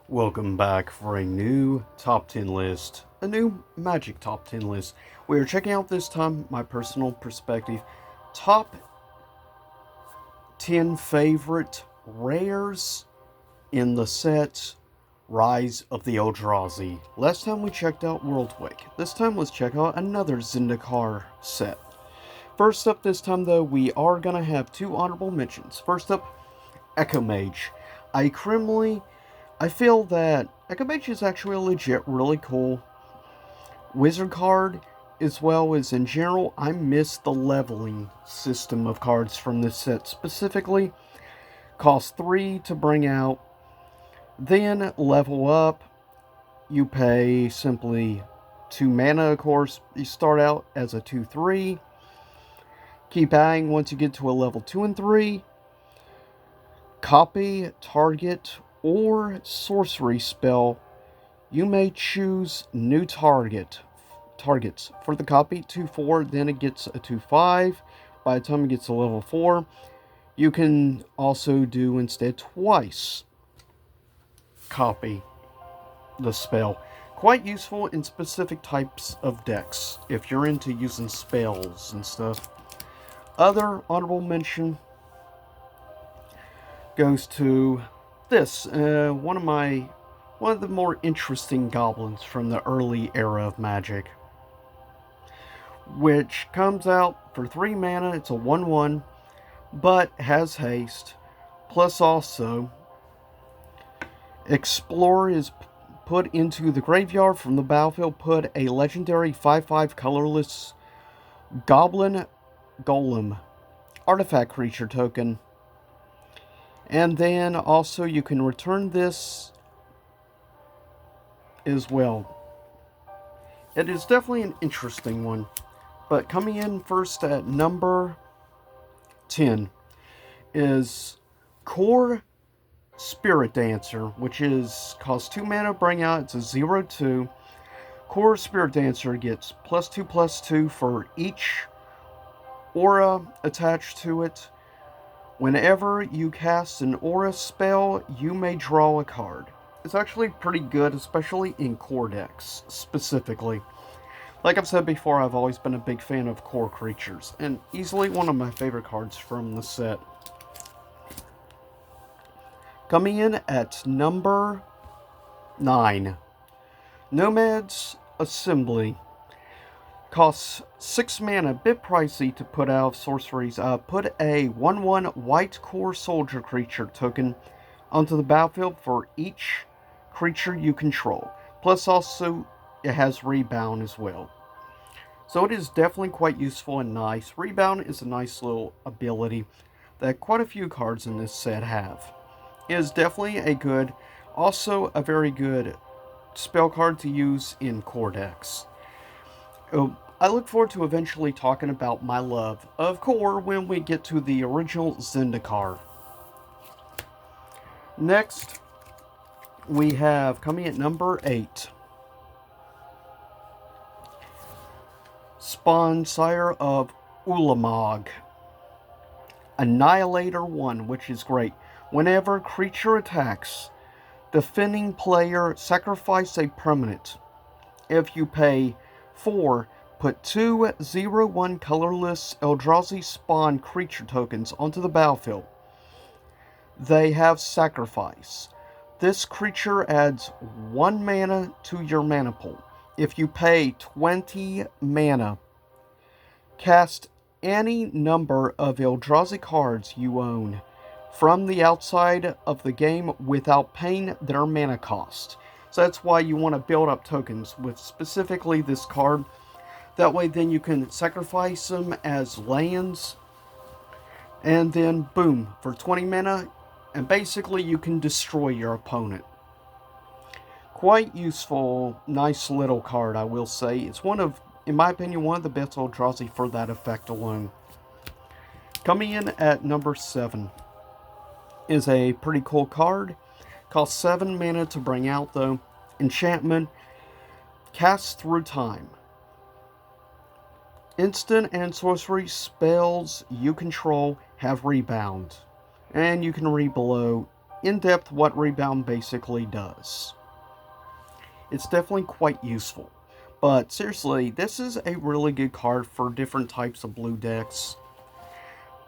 Welcome back for a new top 10 list, a new Magic top 10 list. We are checking out this time my personal perspective top 10 favorite rares in the set Rise of the Eldrazi. Last time we checked out Worldwake. This time let's check out another Zendikar set. First up this time though, we are going to have two honorable mentions. First up, Echo Mage. I feel that Echo Mage is actually a legit really cool wizard card, as well as in general, I miss the leveling system of cards from this set specifically. Cost 3 to bring out, then level up. You pay simply 2 mana, of course. You start out as a 2-3. Keep adding once you get to a level 2 and 3. Copy, target, or sorcery spell. You may choose new targets. For the copy, 2-4, then it gets a 2-5. By the time it gets to level 4, you can also do instead twice copy the spell. Quite useful in specific types of decks, if you're into using spells and stuff. Other honorable mention goes to this, one of the more interesting goblins from the early era of Magic, which comes out for 3 mana. It's a 1/1, but has haste. Plus also, Explorer is put into the graveyard from the battlefield. Put a legendary 5/5 colorless Goblin Golem artifact creature token. And then also you can return this as well. It is definitely an interesting one. But coming in first at number 10 is Core Spirit Dancer, which is cost 2 mana, bring out. It's a 0/2. Core Spirit Dancer gets +2/+2 for each aura attached to it. Whenever you cast an aura spell, you may draw a card. It's actually pretty good, especially in core decks specifically. Like I've said before, I've always been a big fan of core creatures, and easily one of my favorite cards from the set. Coming in at number 9, Nomad's Assembly. Costs 6 mana, bit pricey to put out of sorceries. Put a 1/1 white core soldier creature token onto the battlefield for each creature you control. Plus also, it has rebound as well. So it is definitely quite useful and nice. Rebound is a nice little ability that quite a few cards in this set have. It is definitely also a very good spell card to use in core decks. I look forward to eventually talking about my love of core when we get to the original Zendikar. Next, we have coming at number 8, Sire of Ulamog. Annihilator 1, which is great. Whenever creature attacks, defending player sacrifice a permanent. If you pay 4, put 2 0/1 colorless Eldrazi spawn creature tokens onto the battlefield. They have sacrifice. This creature adds 1 mana to your mana pool. If you pay 20 mana, cast any number of Eldrazi cards you own from the outside of the game without paying their mana cost. So that's why you want to build up tokens with specifically this card. That way then you can sacrifice them as lands, and then boom, for 20 mana, and basically you can destroy your opponent. Quite useful, nice little card, I will say. It's in my opinion, one of the best Eldrazi for that effect alone. Coming in at number 7 is a pretty cool card. Costs 7 mana to bring out though. Enchantment, cast through time. Instant and sorcery spells you control have rebound, and you can read below in depth what Rebound basically does. It's definitely quite useful. But seriously, this is a really good card for different types of blue decks.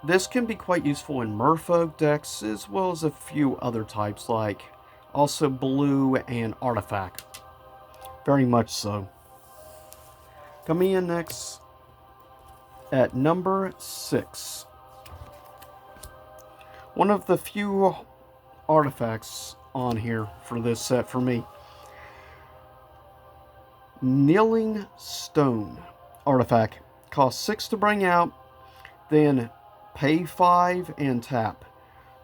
This can be quite useful in Merfolk decks, as well as a few other types, like also blue and Artifact. Very much so. Coming in next at number 6. One of the few artifacts on here for this set for me. Kneeling Stone artifact. Costs 6 to bring out, then pay 5 and tap.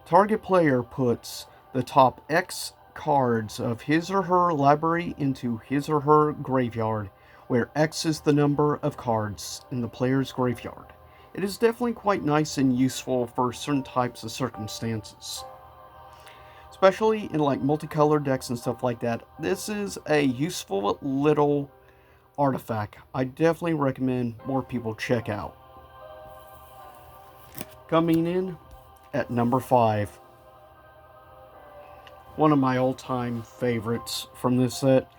Target player puts the top X cards of his or her library into his or her graveyard, where X is the number of cards in the player's graveyard. It is definitely quite nice and useful for certain types of circumstances. Especially in like multicolored decks and stuff like that. This is a useful little artifact I definitely recommend more people check out. Coming in at number 5. One of my all-time favorites from this set.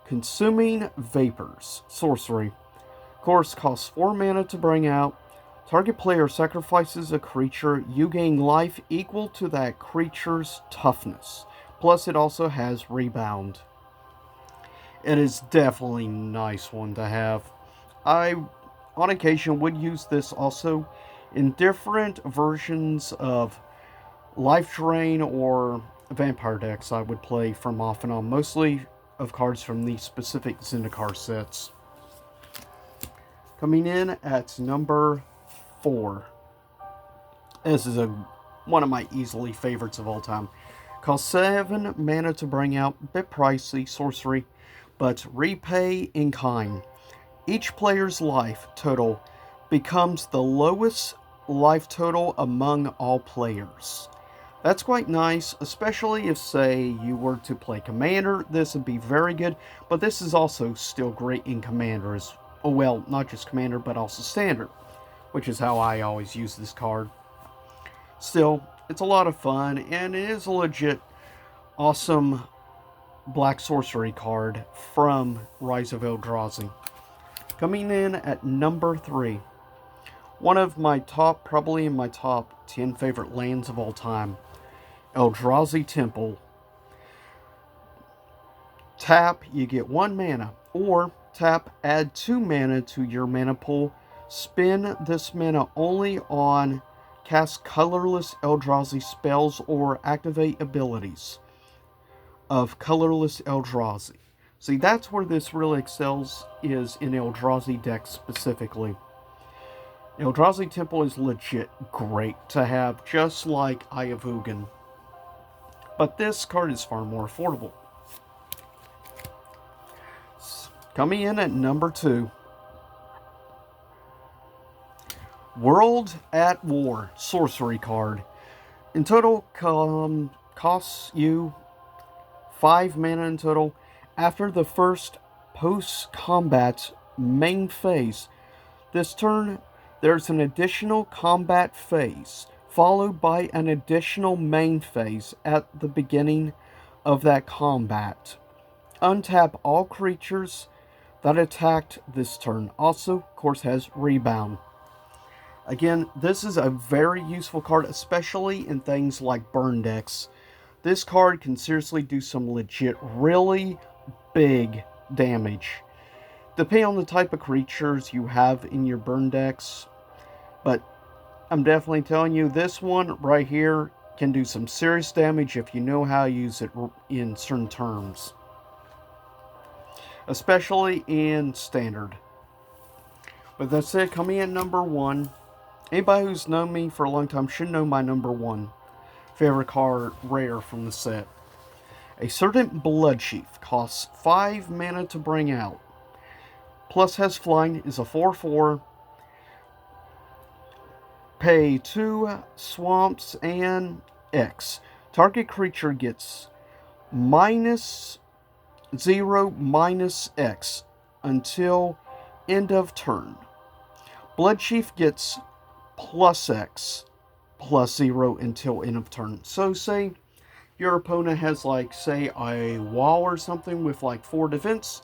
Consuming Vapors. Sorcery. Of course, costs 4 mana to bring out. Target player sacrifices a creature. You gain life equal to that creature's toughness. Plus, it also has Rebound. It is definitely a nice one to have. I, on occasion, would use this also in different versions of Life Drain or Vampire decks I would play from off and on. Mostly of cards from the specific Zendikar sets. Coming in at number 4. This is one of my easily favorites of all time. Costs 7 mana to bring out, bit pricey, sorcery, but repay in kind. Each player's life total becomes the lowest life total among all players. That's quite nice, especially if, say, you were to play Commander. This would be very good, but this is also still great in Commander as well, not just Commander, but also Standard, which is how I always use this card. Still, it's a lot of fun, and it is a legit awesome black sorcery card from Rise of Eldrazi. Coming in at number 3. One of my probably in my top 10 favorite lands of all time. Eldrazi Temple. Tap, you get 1 mana. Or tap, add 2 mana to your mana pool. Spend this mana only on cast colorless Eldrazi spells or activate abilities of colorless Eldrazi. See, that's where this really excels, is in Eldrazi decks specifically. Eldrazi Temple is legit great to have, just like Eye of Ugin. But this card is far more affordable. Coming in at number 2. World at War sorcery card. In total, costs you 5 mana in total. After the first post-combat main phase, this turn there's an additional combat phase, followed by an additional main phase at the beginning of that combat. Untap all creatures that attacked this turn. Also, of course, has Rebound. Again, this is a very useful card, especially in things like burn decks. This card can seriously do some legit, really big damage. Depending on the type of creatures you have in your burn decks. But I'm definitely telling you, this one right here can do some serious damage if you know how to use it in certain terms. Especially in Standard. But that's it, coming in number 1. Anybody who's known me for a long time should know my number 1 favorite card rare from the set. A certain Bloodchief costs 5 mana to bring out. Plus has flying, is a 4/4. Pay 2 swamps and X. Target creature gets -0 -X until end of turn. Bloodchief gets +X +0 until end of turn. So say your opponent has, like, say, a wall or something with like 4 defense,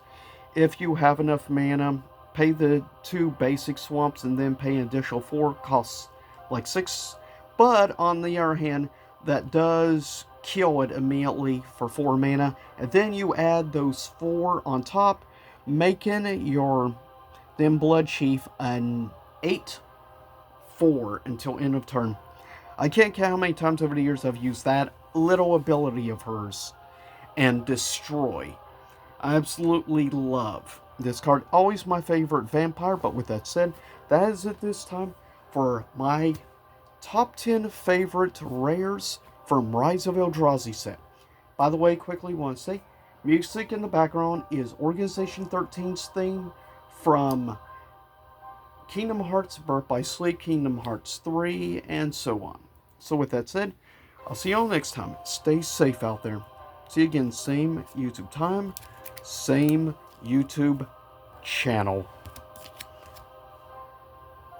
if you have enough mana, pay the 2 basic swamps and then pay an additional 4, costs like 6. But on the other hand, that does kill it immediately for 4 mana, and then you add those 4 on top, making your then Blood Chief an 8/4 until end of turn. I can't count how many times over the years I've used that little ability of hers and destroy. I absolutely love this card. Always my favorite vampire, but with that said, that is it this time for my top 10 favorite rares from Rise of Eldrazi set. By the way, quickly want to say, music in the background is Organization 13's theme from Kingdom Hearts Birth by Sleep, Kingdom Hearts 3, and so on. So with that said, I'll see you all next time. Stay safe out there. See you again, same YouTube time, same YouTube channel.